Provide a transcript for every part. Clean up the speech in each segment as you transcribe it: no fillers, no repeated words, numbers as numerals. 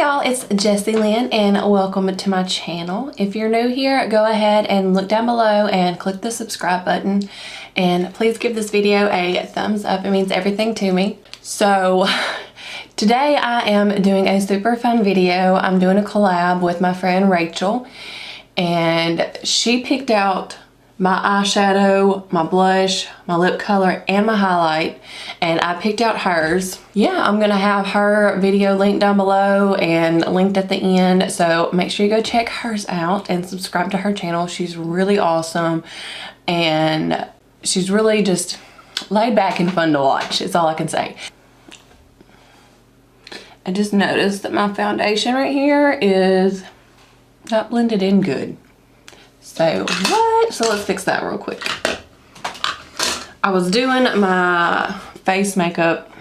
y'all, it's Jessie Lynn and welcome to my channel. If you're new here, go ahead and look down below and click the subscribe button, and please give this video a thumbs up. It means everything to me. So today I am doing a super fun video. I'm doing a collab with my friend Rachel, and she picked out my eyeshadow, my blush, my lip color, and my highlight, and I picked out hers. Yeah, I'm gonna have her video linked down below and linked at the end, so make sure you go check hers out and subscribe to her channel. She's really awesome, and she's really just laid back and fun to watch, is all I can say. I just noticed that my foundation right here is not blended in good. So what? So let's fix that real quick. I was doing my face makeup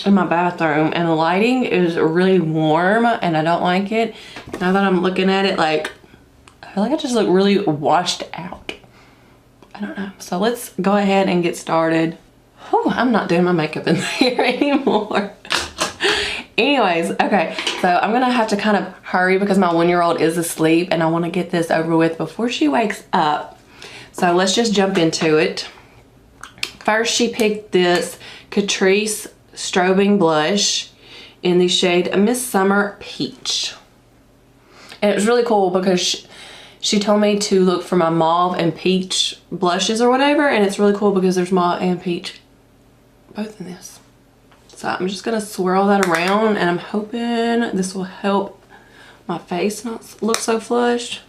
in my bathroom and the lighting is really warm and I don't like it. Now that I'm looking at it, like, I feel like I just look really washed out. I don't know. So let's go ahead and get started. Oh, I'm not doing my makeup in here anymore. Anyways, okay, so I'm gonna have to kind of hurry because my 1-year-old is asleep and I want to get this over with before she wakes up. So let's just jump into it. First, she picked this Catrice Strobing Blush in the shade Miss Summer Peach. And it was really cool because she told me to look for my mauve and peach blushes or whatever, and it's really cool because there's mauve and peach both in this. So I'm just gonna swirl that around and I'm hoping this will help my face not look so flushed.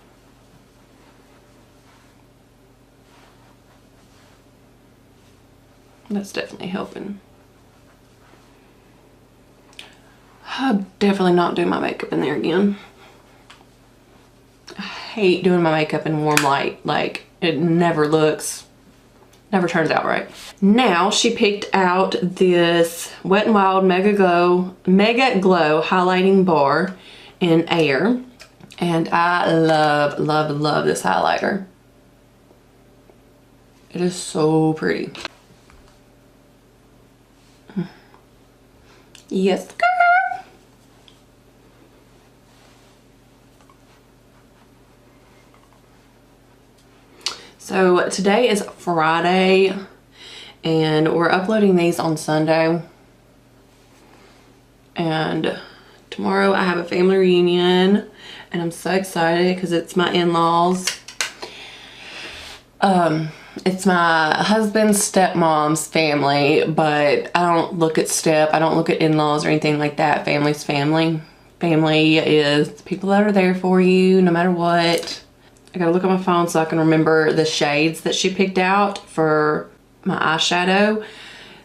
That's definitely helping. I'll definitely not do my makeup in there again. I hate doing my makeup in warm light. Like, it never turns out right. Now she picked out this Wet n Wild Mega Glow highlighting bar in Air, and I love, love, love this highlighter. It is so pretty. Yes, girl. So today is Friday and we're uploading these on Sunday, and tomorrow I have a family reunion and I'm so excited because it's my in-laws. It's my husband's stepmom's family, but I don't look at I don't look at in-laws or anything like that. Family's family. Family is people that are there for you no matter what. I gotta look at my phone so I can remember the shades that she picked out for my eyeshadow.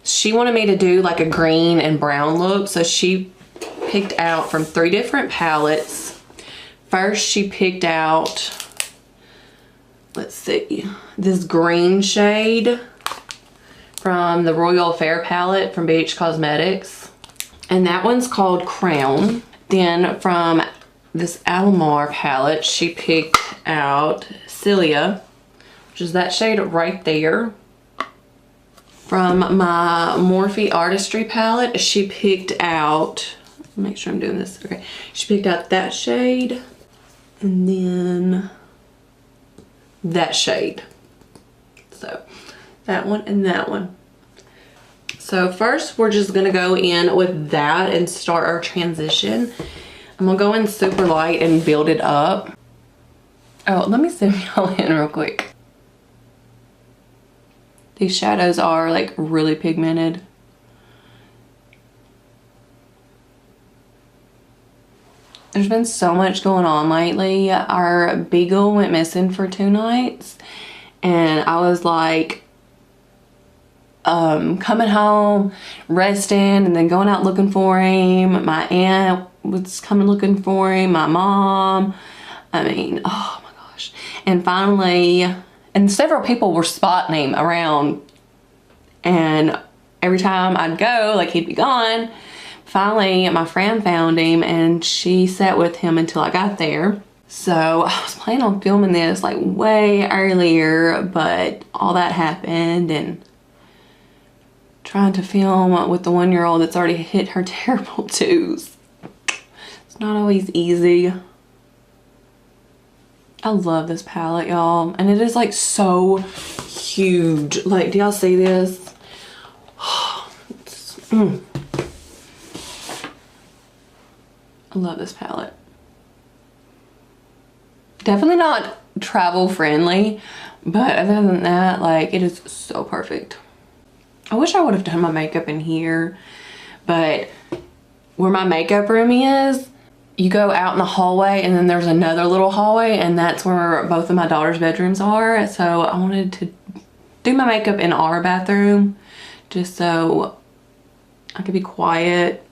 She wanted me to do like a green and brown look, so she picked out from 3 different palettes. First, she picked out, let's see, this green shade from the Royal Fair palette from BH Cosmetics, and that one's called Crown. Then from this Almar palette, she picked out Celia, which is that shade right there. From my Morphe Artistry palette, she picked out, make sure I'm doing this, okay. She picked out that shade, and then that shade. So that one and that one. So first we're just gonna go in with that and start our transition. I'm gonna go in super light and build it up. Oh, let me zoom y'all in real quick. These shadows are like really pigmented. There's been so much going on lately. Our beagle went missing for 2 nights and I was like coming home, resting, and then going out looking for him. My aunt was coming looking for him, my mom. I mean, oh my gosh. And finally, and several people were spotting him around, and every time I'd go, like, he'd be gone. Finally, my friend found him and she sat with him until I got there. So I was planning on filming this like way earlier, but all that happened, and trying to film with the 1-year-old that's already hit her terrible twos. It's It's not always easy. I love this palette, y'all. And it is like so huge. Like, do y'all see this? I love this palette. Definitely not travel friendly, but other than that, like, it is so perfect. I wish I would have done my makeup in here, but where my makeup room is, you go out in the hallway and then there's another little hallway, and that's where both of my daughter's bedrooms are. So I wanted to do my makeup in our bathroom just so I could be quiet.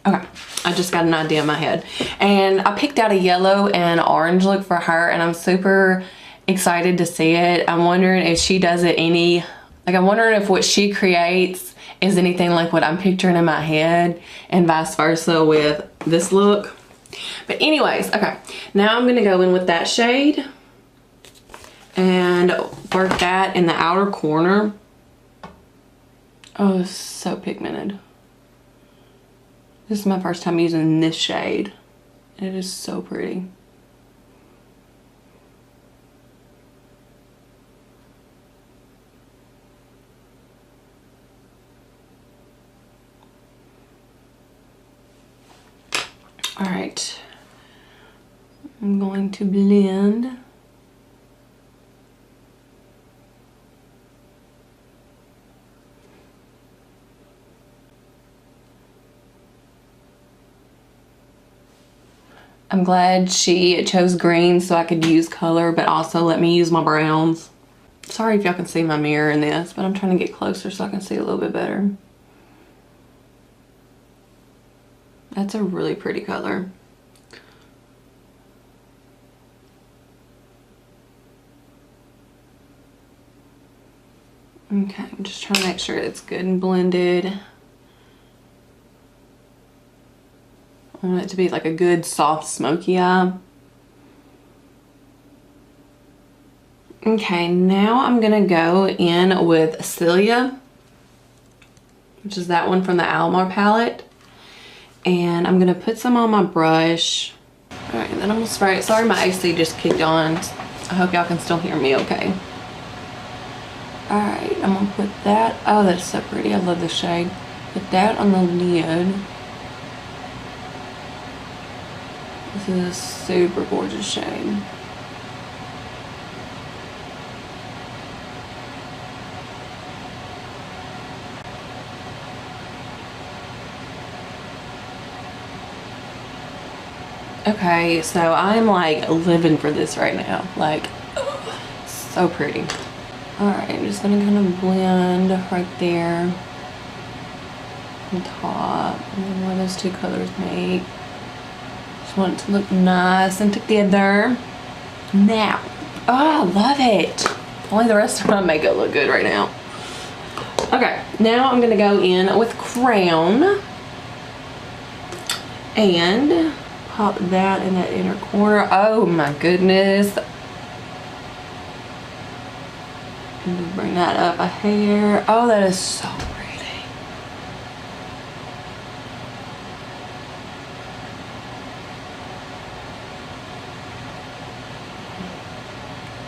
Okay, I just got an idea in my head. And I picked out a yellow and orange look for her, and I'm super excited to see it. I'm wondering if she does it I'm wondering if what she creates is anything like what I'm picturing in my head, and vice versa with this look. But anyways, okay, now I'm gonna go in with that shade and work that in the outer corner. Oh, it's so pigmented. This is my first time using this shade. It is so pretty. All right, I'm going to blend. I'm glad she chose green so I could use color, but also let me use my browns. Sorry if y'all can see my mirror in this, but I'm trying to get closer so I can see a little bit better. That's a really pretty color. Okay, I'm just trying to make sure it's good and blended. I want it to be like a good soft smoky eye. Okay, now I'm gonna go in with Celia, which is that one from the Almar palette. And I'm gonna put some on my brush. All right, then I'm gonna spray it. Sorry, my AC just kicked on. I hope y'all can still hear me okay. All right, I'm gonna put that. Oh, that's so pretty. I love this shade. Put that on the lid. This is a super gorgeous shade. Okay, so I'm like living for this right now. Like, so pretty. All right, I'm just gonna kind of blend right there on top, and then where those two colors meet. Just want it to look nice and together. Now, oh, I love it. Only the rest of my makeup look good right now. Okay, now I'm gonna go in with Crown and pop that in that inner corner. Oh my goodness. And just bring that up a hair. Oh, that is so pretty.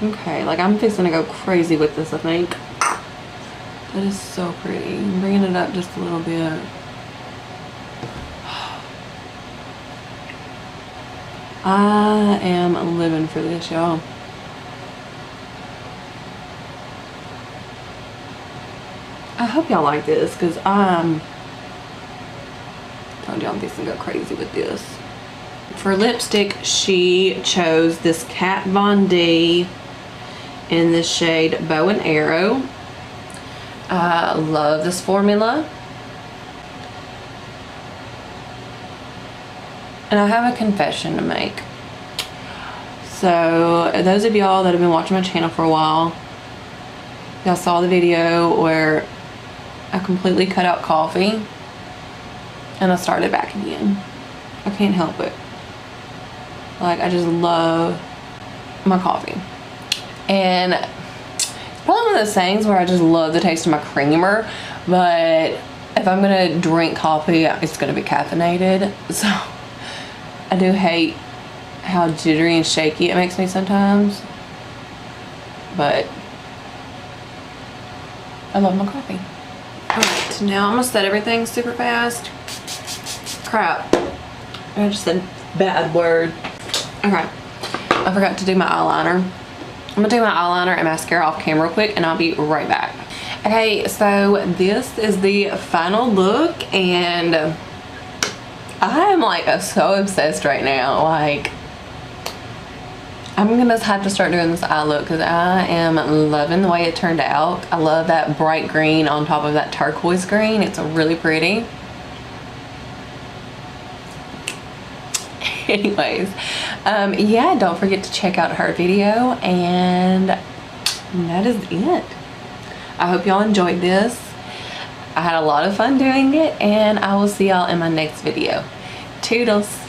Okay, like I'm fixing to go crazy with this, I think. That is so pretty. I'm bringing it up just a little bit. I am living for this, y'all. I hope y'all like this, because told y'all I'm fixing to go crazy with this. For lipstick, she chose this Kat Von D in the shade Bow and Arrow. I love this formula. And I have a confession to make. So those of y'all that have been watching my channel for a while, y'all saw the video where I completely cut out coffee and I started back again. I can't help it. Like, I just love my coffee. And it's probably one of those things where I just love the taste of my creamer, but if I'm gonna drink coffee, it's gonna be caffeinated. So I do hate how jittery and shaky it makes me sometimes, but I love my coffee. Alright, now I'm gonna set everything super fast. Crap, I just said bad word. Okay, I forgot to do my eyeliner. I'm gonna do my eyeliner and mascara off camera real quick and I'll be right back. Okay, so this is the final look and I am like so obsessed right now. Like, I'm gonna have to start doing this eye look because I am loving the way it turned out. I love that bright green on top of that turquoise green. It's really pretty. Anyways, yeah, don't forget to check out her video, and that is it. I hope y'all enjoyed this. I had a lot of fun doing it, and I will see y'all in my next video. Toodles.